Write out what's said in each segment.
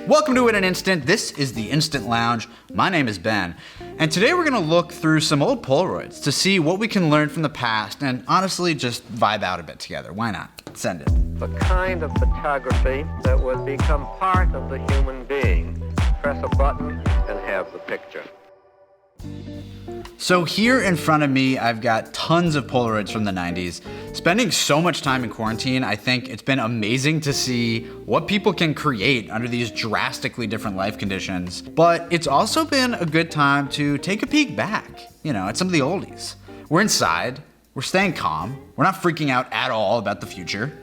Welcome to In an Instant. This is the Instant Lounge. My name is Ben, and today we're going to look through some old Polaroids to see what we can learn from the past and honestly just vibe out a bit together. Why not? Send it. The kind of photography that would become part of the human being. Press a button and have the picture. So here in front of me, I've got tons of Polaroids from the 90s. Spending so much time in quarantine, I think it's been amazing to see what people can create under these drastically different life conditions. But it's also been a good time to take a peek back, at some of the oldies. We're inside, we're staying calm, we're not freaking out at all about the future.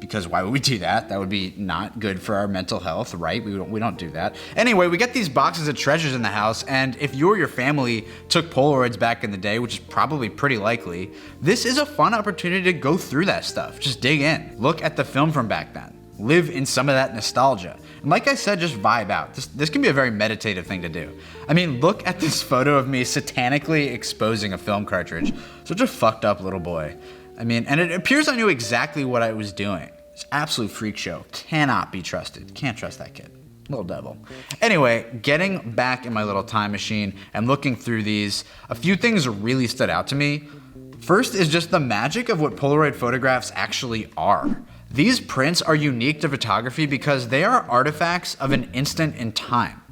Because why would we do that? That would be not good for our mental health, right? We don't do that. Anyway, we got these boxes of treasures in the house, and if you or your family took Polaroids back in the day, which is probably pretty likely, this is a fun opportunity to go through that stuff. Just dig in. Look at the film from back then. Live in some of that nostalgia. And like I said, just vibe out. This can be a very meditative thing to do. I mean, look at this photo of me satanically exposing a film cartridge. Such a fucked up little boy. And it appears I knew exactly what I was doing. It's absolute freak show. Cannot be trusted. Can't trust that kid. Little devil. Anyway, getting back in my little time machine and looking through these, a few things really stood out to me. First is just the magic of what Polaroid photographs actually are. These prints are unique to photography because they are artifacts of an instant in time.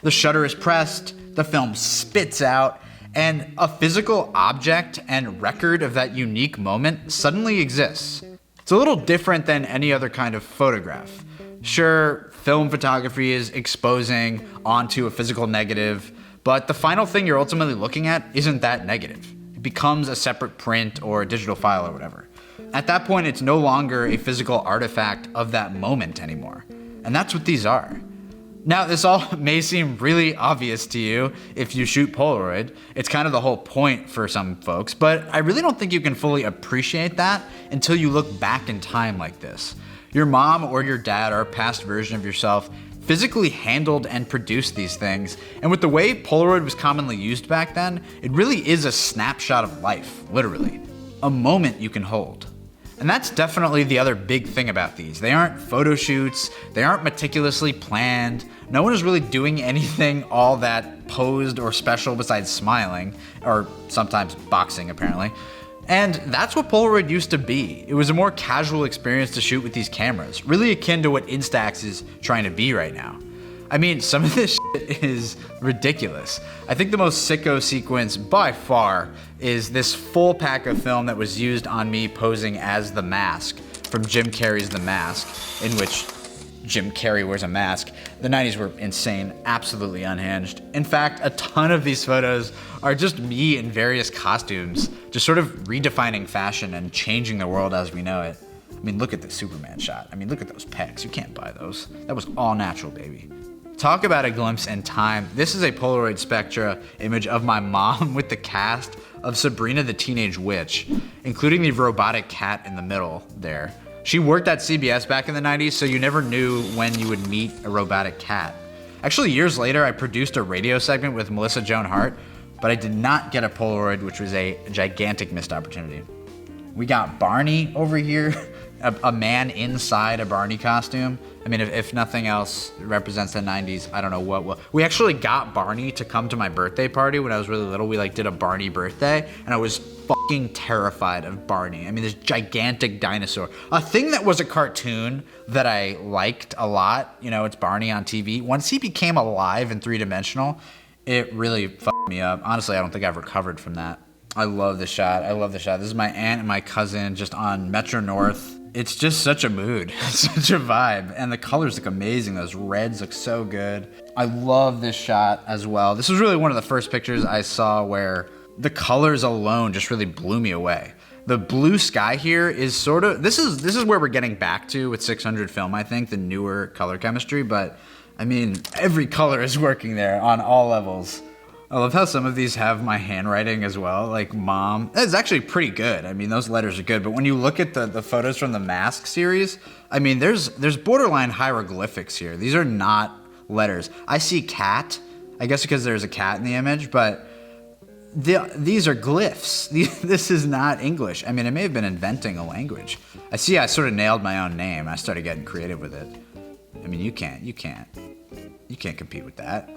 The shutter is pressed, the film spits out, and a physical object and record of that unique moment suddenly exists. It's a little different than any other kind of photograph. Sure, film photography is exposing onto a physical negative, but the final thing you're ultimately looking at isn't that negative. It becomes a separate print or a digital file or whatever. At that point, it's no longer a physical artifact of that moment anymore. And that's what these are. Now, this all may seem really obvious to you if you shoot Polaroid. It's kind of the whole point for some folks, but I really don't think you can fully appreciate that until you look back in time like this. Your mom or your dad or a past version of yourself physically handled and produced these things, and with the way Polaroid was commonly used back then, it really is a snapshot of life, literally. A moment you can hold. And that's definitely the other big thing about these. They aren't photo shoots, they aren't meticulously planned, no one is really doing anything all that posed or special besides smiling, or sometimes boxing apparently. And that's what Polaroid used to be. It was a more casual experience to shoot with these cameras, really akin to what Instax is trying to be right now. I mean, some of this shit is ridiculous. I think the most sicko sequence by far is this full pack of film that was used on me posing as the Mask from Jim Carrey's The Mask, in which Jim Carrey wears a mask. The 90s were insane, absolutely unhinged. In fact, a ton of these photos are just me in various costumes, just sort of redefining fashion and changing the world as we know it. I mean, look at the Superman shot. I mean, look at those pecs. You can't buy those. That was all natural, baby. Talk about a glimpse in time. This is a Polaroid Spectra image of my mom with the cast of Sabrina the Teenage Witch, including the robotic cat in the middle there. She worked at CBS back in the 90s, so you never knew when you would meet a robotic cat. Actually, years later, I produced a radio segment with Melissa Joan Hart, but I did not get a Polaroid, which was a gigantic missed opportunity. We got Barney over here, a man inside a Barney costume. I mean, if nothing else represents the 90s, I don't know what will. We actually got Barney to come to my birthday party when I was really little. We did a Barney birthday, and I was fucking terrified of Barney. I mean, this gigantic dinosaur. A thing that was a cartoon that I liked a lot, it's Barney on TV. Once he became alive and three-dimensional, it really fucked me up. Honestly, I don't think I've recovered from that. I love this shot. This is my aunt and my cousin just on Metro North. It's just such a mood, such a vibe. And the colors look amazing. Those reds look so good. I love this shot as well. This was really one of the first pictures I saw where the colors alone just really blew me away. The blue sky here is sort of, this is where we're getting back to with 600 film, I think, the newer color chemistry. But I mean, every color is working there on all levels. I love how some of these have my handwriting as well, like Mom. It's actually pretty good. I mean, those letters are good, but when you look at the photos from the Mask series, I mean, there's borderline hieroglyphics here. These are not letters. I see cat, I guess because there's a cat in the image, but these are glyphs. This is not English. I mean, I may have been inventing a language. I sort of nailed my own name. I started getting creative with it. I mean, you can't. You can't compete with that.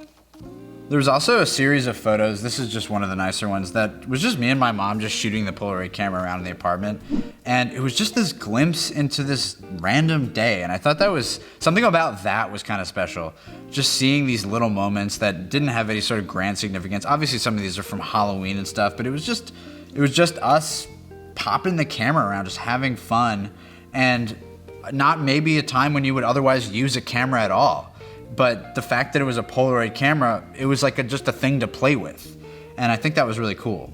There was also a series of photos, this is just one of the nicer ones, that was just me and my mom just shooting the Polaroid camera around in the apartment. And it was just this glimpse into this random day. And I thought that was, something about that was kind of special. Just seeing these little moments that didn't have any sort of grand significance. Obviously some of these are from Halloween and stuff, but it was just us popping the camera around, just having fun. And not maybe a time when you would otherwise use a camera at all. But the fact that it was a Polaroid camera, it was like just a thing to play with. And I think that was really cool.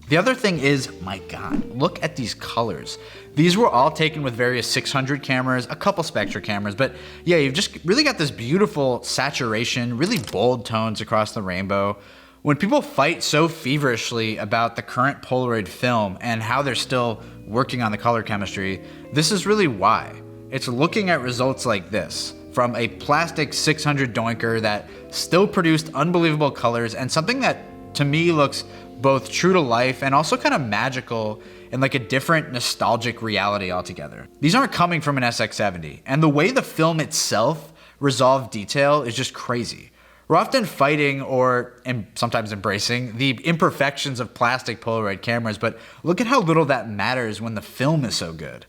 The other thing is, my God, look at these colors. These were all taken with various 600 cameras, a couple Spectra cameras, but yeah, you've just really got this beautiful saturation, really bold tones across the rainbow. When people fight so feverishly about the current Polaroid film and how they're still working on the color chemistry, this is really why. It's looking at results like this, from a plastic 600 doinker that still produced unbelievable colors and something that to me looks both true to life and also kind of magical in like a different nostalgic reality altogether. These aren't coming from an SX70, and the way the film itself resolved detail is just crazy. We're often fighting or sometimes embracing the imperfections of plastic Polaroid cameras, but look at how little that matters when the film is so good.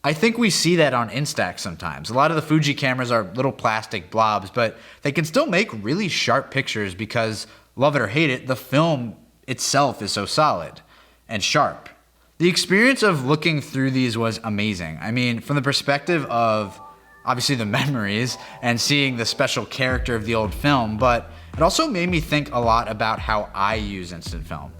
I think we see that on Instax sometimes. A lot of the Fuji cameras are little plastic blobs, but they can still make really sharp pictures because, love it or hate it, the film itself is so solid and sharp. The experience of looking through these was amazing. I mean, from the perspective of obviously the memories and seeing the special character of the old film, but it also made me think a lot about how I use instant film.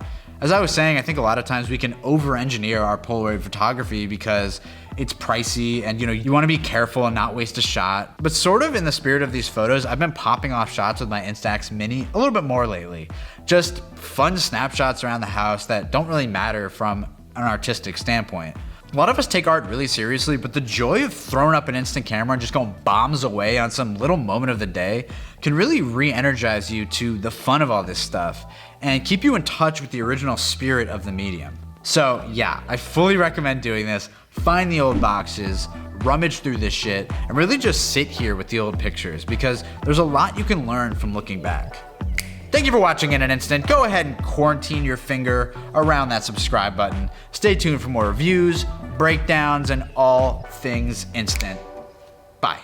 As I was saying, I think a lot of times we can over-engineer our Polaroid photography because it's pricey and you want to be careful and not waste a shot. But sort of in the spirit of these photos, I've been popping off shots with my Instax Mini a little bit more lately. Just fun snapshots around the house that don't really matter from an artistic standpoint. A lot of us take art really seriously, but the joy of throwing up an instant camera and just going bombs away on some little moment of the day can really re-energize you to the fun of all this stuff and keep you in touch with the original spirit of the medium. So yeah, I fully recommend doing this. Find the old boxes, rummage through this shit, and really just sit here with the old pictures because there's a lot you can learn from looking back. Thank you for watching in an instant. Go ahead and quarantine your finger around that subscribe button. Stay tuned for more reviews, breakdowns, and all things instant. Bye.